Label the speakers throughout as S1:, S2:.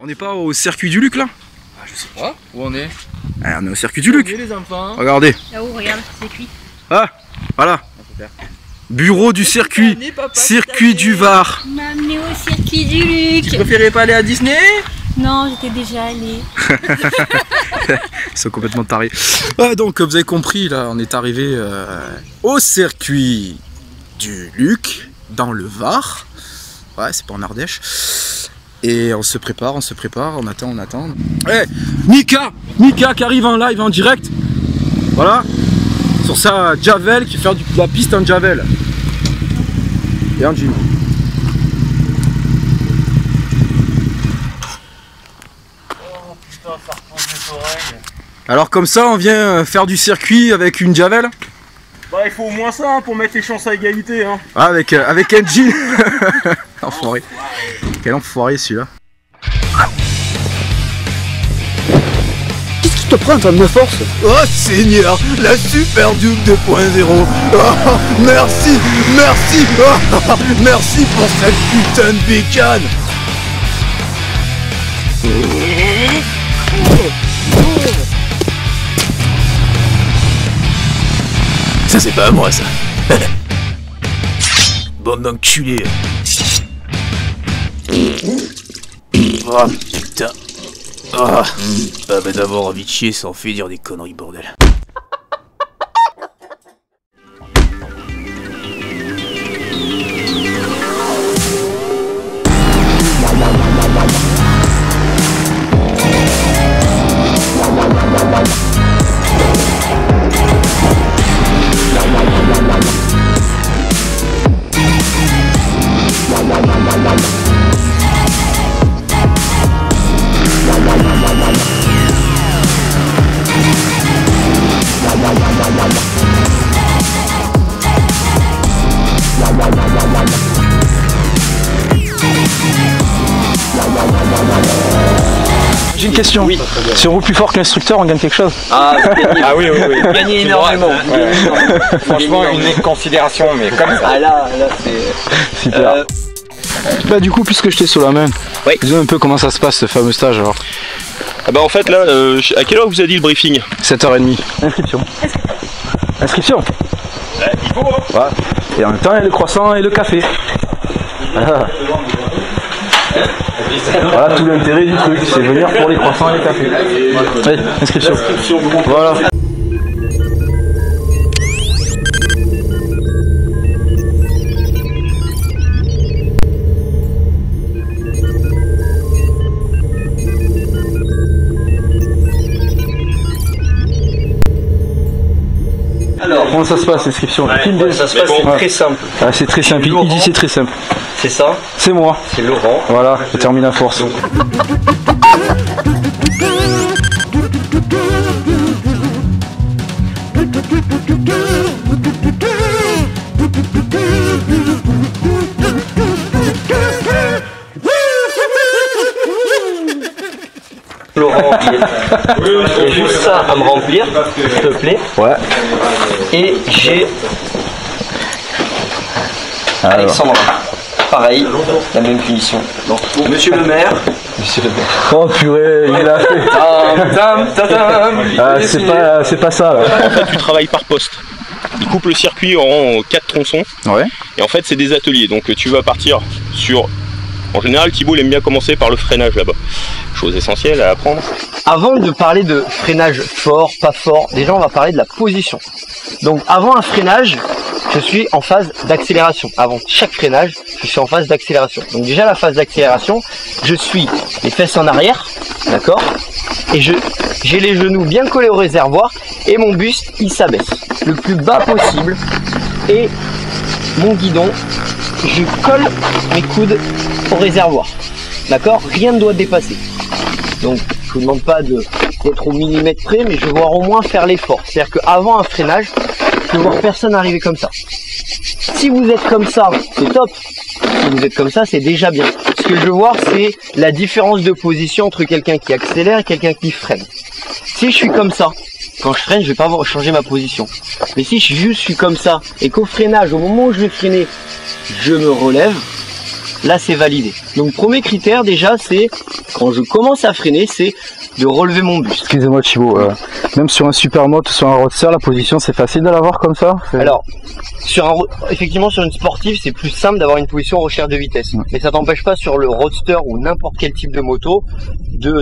S1: On n'est pas au circuit du Luc là?
S2: Ah, je sais pas, où on est?
S1: Ah, on est au circuit du Luc.
S2: Les enfants.
S1: Regardez.
S3: Là-haut, regarde, c'est cuit.
S1: Ah, voilà. Bureau du circuit. Circuit du Var.
S3: M'a amené au circuit du Luc.
S2: Tu préférais pas aller à Disney?
S3: Non, j'étais déjà allée.
S1: Ils sont complètement tarés. Ah, donc, comme vous avez compris, là, on est arrivé au circuit du Luc, dans le Var. Ouais, c'est pas en Ardèche. Et on se prépare, on attend. Eh, Mika qui arrive en live, en direct. Voilà. Sur sa Javel, qui fait de la piste en Javel. Et en jean.
S2: Oh putain, ça repose mes oreilles.
S1: Alors comme ça, on vient faire du circuit avec une Javel.
S2: Bah il faut au moins ça hein, pour mettre les chances à égalité hein.
S1: Ah, avec un jean. Enfoiré. Quel enfoiré celui-là. Qu'est-ce qui te prend, toi de force?
S4: Oh Seigneur, la Super Duke 2.0. Oh, merci, oh, merci pour cette putain de bécane. Ça c'est pas à moi ça. Bande d'enculés. Oh putain. Ah bah d'avoir envie de chier, ça en fait dire des conneries bordel.
S1: J'ai une question. Oui. Si on roule plus fort que l'instructeur, on gagne quelque chose?
S5: Ah
S2: oui.
S5: Gagner énormément.
S2: Franchement, une considération, mais comme ça.
S5: Ah là c'est...
S1: Super. Bah du coup, puisque je t'ai sur la main,
S5: oui.
S1: dis-nous un peu comment ça se passe ce fameux stage alors.
S6: Ah bah en fait là, à quelle heure vous a dit le briefing?
S1: 7h30. Inscription. Inscription.
S6: Il faut hein.
S1: Ouais. Et en même temps, il y a le croissant et le café. Voilà tout l'intérêt du truc, c'est venir pour les croissants et les cafés. Allez, inscription. Voilà.
S5: Alors,
S1: comment ça se passe l'inscription?
S5: ça se passe, c'est très simple.
S1: Ah, c'est très simple, il dit c'est très simple.
S5: C'est ça?
S1: C'est moi.
S5: C'est Laurent.
S1: Voilà, je termine à force.
S5: Laurent, il y a juste ça à me remplir, s'il te plaît.
S1: Ouais.
S5: Et j'ai Alexandre. Pareil, la même punition. Monsieur le maire.
S1: Oh purée, il a fait. Ah, c'est pas ça là.
S6: En fait tu travailles par poste. Ils coupent le circuit en 4 tronçons.
S1: Ouais.
S6: Et en fait c'est des ateliers. Donc tu vas partir sur... En général Thibaut il aime bien commencer par le freinage là-bas. Chose essentielle à apprendre.
S5: Avant de parler de freinage fort, pas fort, déjà on va parler de la position. Donc avant un freinage, je suis en phase d'accélération. Avant chaque freinage, je suis en phase d'accélération. Donc déjà la phase d'accélération, je suis les fesses en arrière, d'accord? Et j'ai les genoux bien collés au réservoir et mon buste il s'abaisse le plus bas possible. Et mon guidon, je colle mes coudes au réservoir. D'accord? Rien ne doit dépasser. Donc je vous demande pas d'être au millimètre près, mais je vais voir au moins faire l'effort. C'est-à-dire qu'avant un freinage, je vais voir personne arriver comme ça. Si vous êtes comme ça, c'est top. Si vous êtes comme ça, c'est déjà bien. Ce que je veux voir, c'est la différence de position entre quelqu'un qui accélère et quelqu'un qui freine. Si je suis comme ça, quand je freine, je vais pas changer ma position. Mais si je suis comme ça et qu'au freinage, au moment où je vais freiner, je me relève, là c'est validé. Donc premier critère déjà, c'est quand je commence à freiner, c'est de relever mon buste.
S1: Excusez-moi Thibaut, même sur un supermoto, sur un roadster, la position c'est facile de l'avoir comme ça?
S5: Alors, effectivement sur une sportive, c'est plus simple d'avoir une position en recherche de vitesse. Mais ça t'empêche pas sur le roadster ou n'importe quel type de moto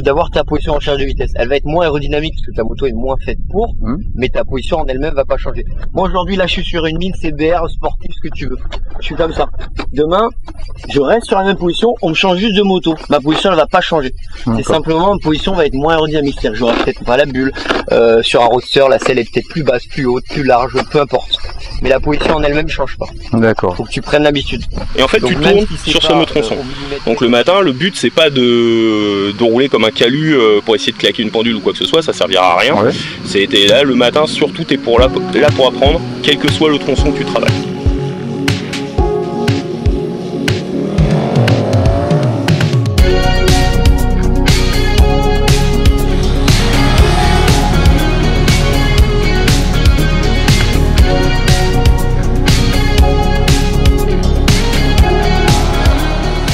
S5: d'avoir ta position en recherche de vitesse. Elle va être moins aérodynamique parce que ta moto est moins faite pour, mais ta position en elle-même va pas changer. Moi aujourd'hui là je suis sur une mine CBR sportive, ce que tu veux. Je suis comme ça. Demain, je reste sur la même position, on me change juste de moto. Ma position elle va pas changer. C'est simplement ma position va être moins aérodynamique. C'est-à-dire que j'aurai peut-être pas la bulle. Sur un roadster, la selle est peut-être plus basse, plus haute, plus large, peu importe. Mais la position en elle-même change pas.
S1: D'accord.
S5: Faut que tu prennes l'habitude.
S6: Et en fait, donc, tu tournes sur ce fameux tronçon. Donc le matin, le but c'est pas de rouler comme un calu pour essayer de claquer une pendule ou quoi que ce soit, ça servira à rien. Ouais. C'était là le matin, surtout t'es là pour apprendre, quel que soit le tronçon que tu travailles.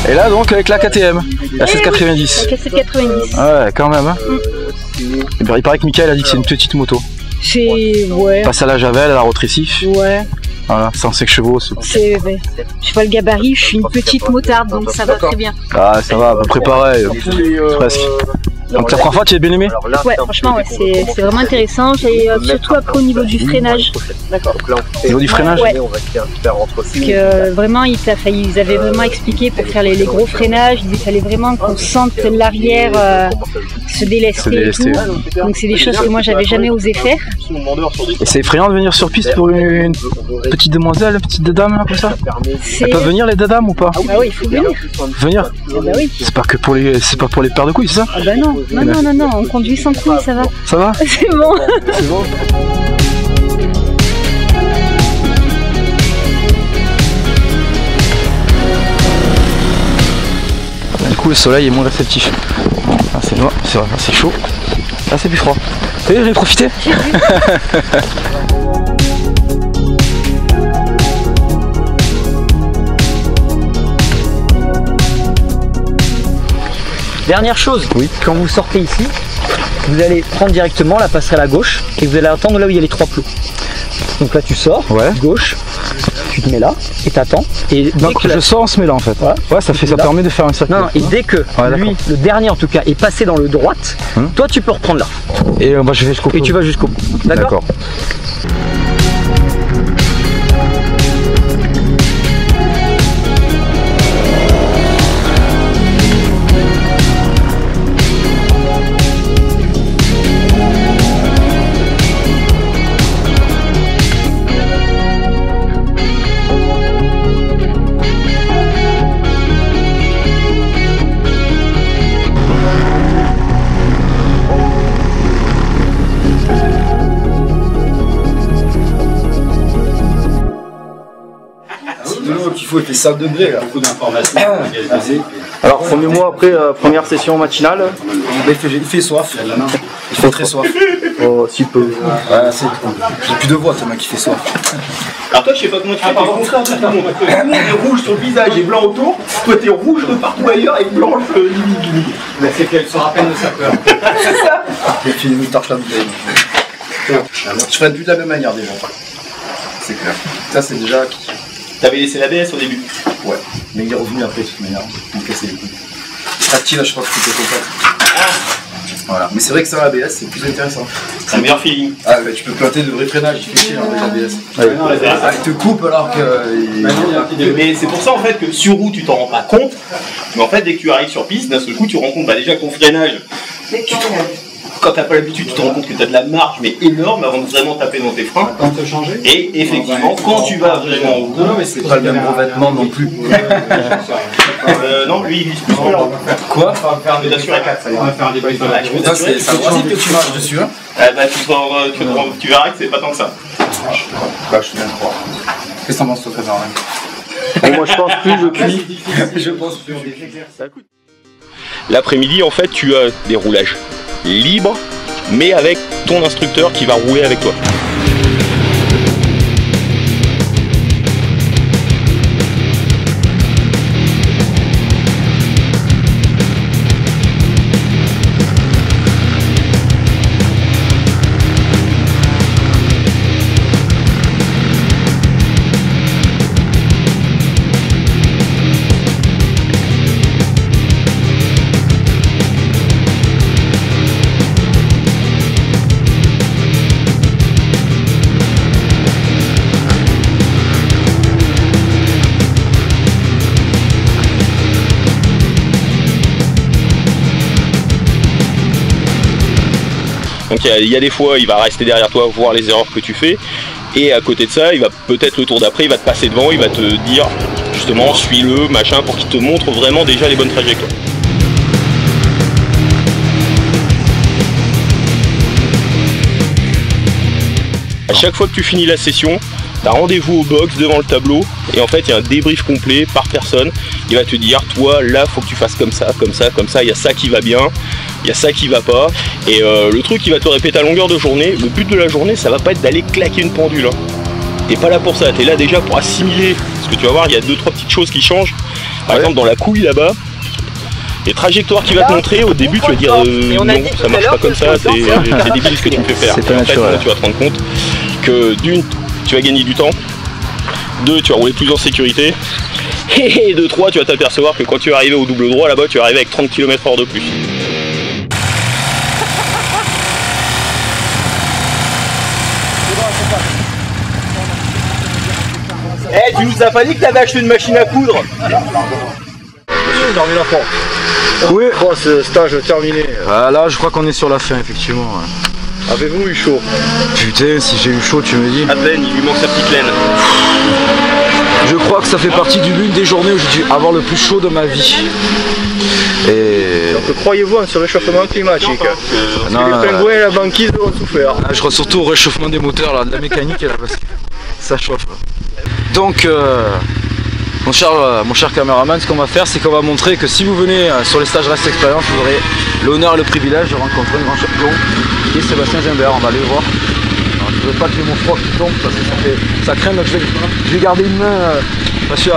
S1: Et là donc avec la KTM, la 790.
S3: La 790.
S1: Ouais, quand même. Hein. Et bien, il paraît que Mickaël a dit que c'est une petite moto.
S3: C'est. Ouais.
S1: Passe à la Javel, à la rétrécif.
S3: Ouais.
S1: Voilà, 105 chevaux.
S3: C'est. Ouais. Je vois le gabarit, je suis une petite motarde donc ça va très bien.
S1: Ah, ça va, à peu près pareil. Presque. Donc la première fois, tu as bien aimé?
S3: Ouais, franchement, ouais, c'est vraiment intéressant. Et surtout après au niveau du freinage.
S1: Au niveau du freinage?
S3: Ouais. Parce que vraiment, ils avaient vraiment expliqué pour faire les gros freinages, il fallait vraiment qu'on sente l'arrière se délester et tout. Donc c'est des choses que moi j'avais jamais osé faire.
S1: Et c'est effrayant de venir sur piste pour une petite demoiselle, une petite dame là, comme ça? Elles peuvent venir les dames ou pas?
S3: Ah oui, il faut venir.
S1: Venir?
S3: Ah bah oui.
S1: C'est pas pour les paires de couilles, c'est ça?
S3: Ah bah non. Non, on conduit sans couilles, ça va.
S1: Ça va?
S3: C'est bon.
S1: C'est bon. Du coup, le soleil est moins réceptif. Ah, c'est noir, c'est chaud. Là, c'est plus froid. Vous avez profité?
S5: Dernière chose, quand vous sortez ici, vous allez prendre directement la passerelle à gauche et vous allez attendre là où il y a les 3 plots. Donc là tu sors, gauche, tu te mets là et t'attends. Et
S1: donc je sors en se mêlant en fait. Ouais, ça permet de faire un circuit.
S5: Non, et dès que lui, le dernier en tout cas, est passé dans le droite, toi tu peux reprendre là.
S1: Et je vais jusqu'au bout.
S5: Et tu vas jusqu'au bout. D'accord.
S7: Il faut, il fait 5 degrés là. Beaucoup d'informations.
S1: Alors, premier-moi après première session matinale.
S7: Il fait soif. Il fait très soif.
S1: Oh, si peu.
S7: Ouais, c'est trop. J'ai plus de voix, toi, mec, qui fait soif.
S6: Alors, toi, je sais pas comment tu fais, t'es le contraire de tout le monde. Tout le monde est rouge sur le visage et blanc autour. Toi, t'es rouge de partout ailleurs et blanche limite.
S7: Mais c'est qu'elle se rappelle de sa peur. C'est ça. J'ai fini une torche la bouteille. Je ferais plus de la même manière déjà. C'est clair. Ça, c'est déjà.
S6: T'avais laissé l'ABS au début?
S7: Ouais, mais il est revenu après de toute manière, il me cassait les couilles. Tactile, je crois que c'était contact. Voilà, mais c'est vrai que ça, l'ABS, c'est plus intéressant.
S6: C'est un meilleur feeling.
S7: Ah, mais tu peux planter de vrai freinage, il fait chier avec l'ABS. Ah, il te coupe alors que.
S6: Mais c'est pour ça en fait que sur route tu t'en rends pas compte, mais en fait dès que tu arrives sur piste, d'un seul coup tu rends compte déjà que ton freinage. Quand t'as pas l'habitude, tu te rends compte que t'as de la marge, mais énorme avant de vraiment taper dans tes freins. Et effectivement, quand tu vas vraiment au bout.
S7: Non, mais c'est pas le même revêtement non plus.
S6: Non, lui il vise plus que là.
S7: Quoi?
S6: Je vais t'assurer.
S7: On va faire un débat. C'est un principe que tu marches dessus, hein?
S6: Tu verras que c'est pas tant que ça.
S7: Bah, je suis bien croire. Qu'est-ce que t'en penses, toi, Frédéric?
S5: Moi je pense plus, je cuis.
S7: Je pense plus.
S6: L'après-midi, en fait, tu as des roulages libres, mais avec ton instructeur qui va rouler avec toi. Donc il y a des fois, il va rester derrière toi, voir les erreurs que tu fais. Et à côté de ça, il va peut-être le tour d'après, il va te passer devant, il va te dire justement suis-le, machin, pour qu'il te montre vraiment déjà les bonnes trajectoires. À chaque fois que tu finis la session, tu as rendez-vous au box devant le tableau et en fait il y a un débrief complet par personne. Il va te dire toi là faut que tu fasses comme ça, comme ça, comme ça, il y a ça qui va bien, il y a ça qui va pas. Et le truc il va te répéter à longueur de journée. Le but de la journée ça va pas être d'aller claquer une pendule. Hein. T'es pas là pour ça, t'es là déjà pour assimiler. Parce que tu vas voir il y a 2-3 petites choses qui changent. Par exemple dans la couille là-bas, les trajectoires qu'il va te montrer, au début tu vas dire non, ça marche pas comme ça, c'est débile ce que tu me fais faire.
S1: C'est pas naturel.
S6: Tu vas te rendre compte que d'une, tu vas gagner du temps, 2, tu vas rouler plus en sécurité, et de 3, tu vas t'apercevoir que quand tu vas arriver au double droit là-bas, tu vas arriver avec 30 km/h de plus. Eh, tu nous as pas dit que t'avais acheté une machine à coudre?
S4: J'ai terminé l'enfant. Oui. Bon, ce stage terminé.
S1: Ah, là, je crois qu'on est sur la fin, effectivement. Ouais.
S4: Avez-vous eu chaud?
S1: Putain, si j'ai eu chaud, tu me dis.
S6: À peine, il lui manque sa petite laine.
S1: Je crois que ça fait partie de l'une des journées où j'ai dû avoir le plus chaud de ma vie. Et...
S4: Donc croyez-vous en ce réchauffement climatique? Parce
S1: non,
S4: que les pingouins et la banquise ont souffert.
S1: Je crois surtout au réchauffement des moteurs, là, de la mécanique, là, parce que ça chauffe. Donc, mon cher caméraman, ce qu'on va faire, c'est qu'on va montrer que si vous venez sur les stages Race Expérience, vous aurez l'honneur et le privilège de rencontrer un grand champion qui est Sébastien Gimbert. On va aller le voir. Alors, je ne veux pas qu'il y ait mon froid qui tombe parce que ça craint, donc je vais garder une main. Parce que,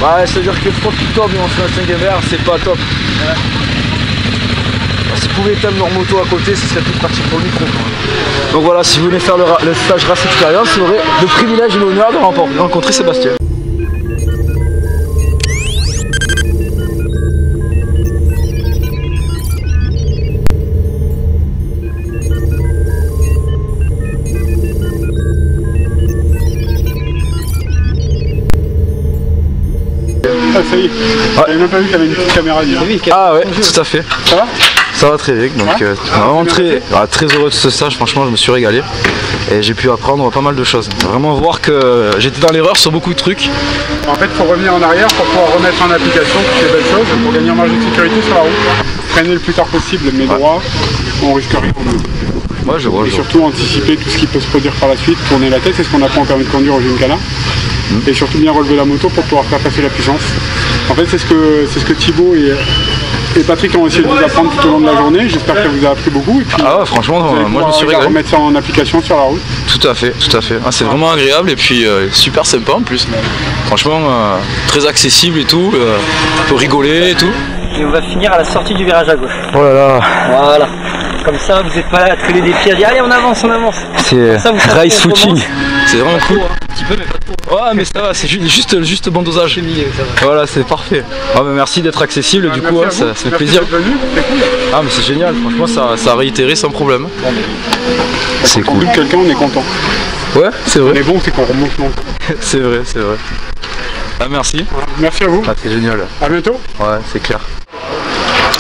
S1: bah, c'est-à-dire que le froid qui tombe devant Sébastien Gimbert, c'est pas top. Si vous pouvez éteindre leur moto à côté, ce serait plus pratique pour le micro. Donc voilà, si vous venez faire le stage Race Expérience, vous aurez le privilège et l'honneur de rencontrer Sébastien.
S2: Ah, ça y est, j'avais même pas vu qu'il y avait une petite caméra derrière.
S1: Ah ouais, tout à fait.
S2: Ça va?
S1: Ça va très vite, donc vraiment très heureux de ce stage, franchement je me suis régalé et j'ai pu apprendre pas mal de choses. Vraiment voir que j'étais dans l'erreur sur beaucoup de trucs.
S2: En fait, il faut revenir en arrière pour pouvoir remettre en application toutes les belles choses pour gagner en marge de sécurité sur la route. Freiner le plus tard possible, mais droit, on risque rien.
S1: Ouais, je vois.
S2: Et surtout anticiper tout ce qui peut se produire par la suite, tourner la tête, c'est ce qu'on apprend en permis de conduire au Gymkhana. Et surtout bien relever la moto pour pouvoir faire passer la puissance. En fait, c'est ce que Thibaut et Patrick ont essayé de vous apprendre tout au long de la journée. J'espère que ça vous a appris beaucoup. Et puis,
S1: ah ouais, franchement, moi je me suis régalé.
S2: Remettre ça en application sur la route.
S1: Tout à fait, tout à fait. Ah, c'est vraiment agréable et puis super sympa en plus. Franchement, très accessible et tout. On peut rigoler et tout.
S5: Et on va finir à la sortie du virage à gauche.
S1: Oh là là.
S5: Voilà. Comme ça, vous n'êtes pas là à traîner des pieds à dire allez, on avance, on avance.
S1: C'est race footing. C'est vraiment cool.
S5: Un petit peu, mais pas trop.
S1: Ouais, mais ça va, c'est juste bon dosage. Voilà, c'est parfait. Ah, mais merci d'être accessible, du coup, ça fait plaisir. Ah, mais c'est génial, franchement, ça a réitéré sans problème. C'est cool.
S2: Quand quelqu'un, on est content.
S1: Ouais, c'est vrai.
S2: On est bon, c'est qu'on remonte longtemps.
S1: C'est vrai, c'est vrai. Ah, merci.
S2: Merci à vous.
S1: Ah, c'est génial.
S2: À bientôt.
S1: Ouais, c'est clair.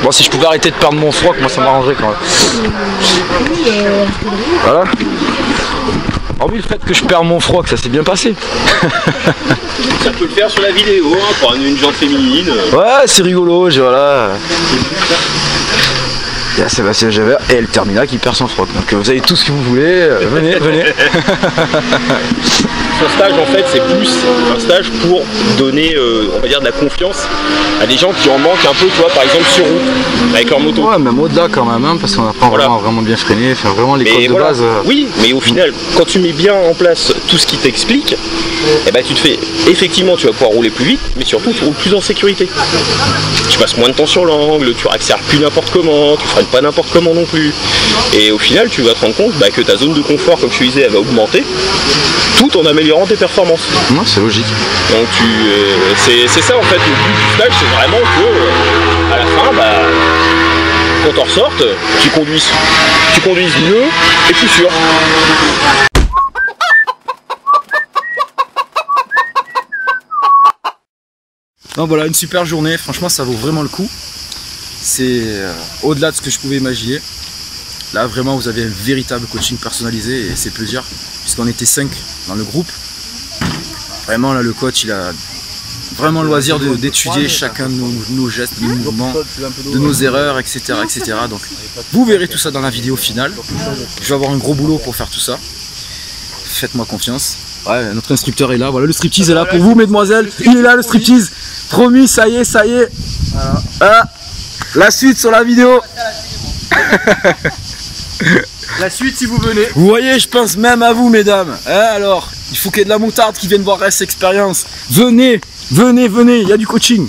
S1: Bon, si je pouvais arrêter de perdre mon froc, moi ça m'arrangerait quand même. Voilà. Hormis le fait que je perds mon froc, ça s'est bien passé.
S6: Ça peut le faire sur la vidéo, hein, pour une jante féminine.
S1: Ouais, c'est rigolo, voilà. Il y a Sébastien Gimbert et El Termina qui perd son froc. Donc vous avez tout ce que vous voulez, venez.
S6: Ce stage en fait c'est plus un stage pour donner on va dire de la confiance à des gens qui en manquent un peu, tu vois, par exemple sur route avec leur moto.
S1: Ouais, même au-delà quand même, hein, parce qu'on apprend vraiment bien freiner, faire vraiment les codes de base.
S6: Oui, mais au final, quand tu mets bien en place tout ce qui t'explique, eh ben, tu te fais, effectivement tu vas pouvoir rouler plus vite, mais surtout tu roules plus en sécurité. Tu passes moins de temps sur l'angle, tu accélères plus n'importe comment, tu freines pas n'importe comment non plus. Et au final tu vas te rendre compte que ta zone de confort, comme je te disais, elle va augmenter, tout en améliorant tes performances.
S1: Non, c'est logique.
S6: Donc c'est ça en fait, le but du stage, c'est vraiment que à la fin, quand t'en ressortes, tu conduises mieux et plus sûr.
S1: Non, voilà, une super journée, franchement ça vaut vraiment le coup. C'est au-delà de ce que je pouvais imaginer. Là vraiment vous avez un véritable coaching personnalisé et c'est plaisir puisqu'on était 5 dans le groupe. Vraiment là le coach il a vraiment le loisir d'étudier chacun de nos gestes, de nos mouvements, de nos erreurs, etc., etc. Donc vous verrez tout ça dans la vidéo finale. Je vais avoir un gros boulot pour faire tout ça. Faites-moi confiance. Ouais, notre instructeur est là. Voilà, le striptease est là pour vous, mesdemoiselles. Il est là, le striptease. Promis, ça y est, ça y est. Voilà. La suite sur la vidéo.
S4: La suite si vous venez.
S1: Vous voyez, je pense même à vous, mesdames. Hein, alors, il faut qu'il y ait de la moutarde qui vienne voir Rest Experience. Venez, venez, venez, il y a du coaching.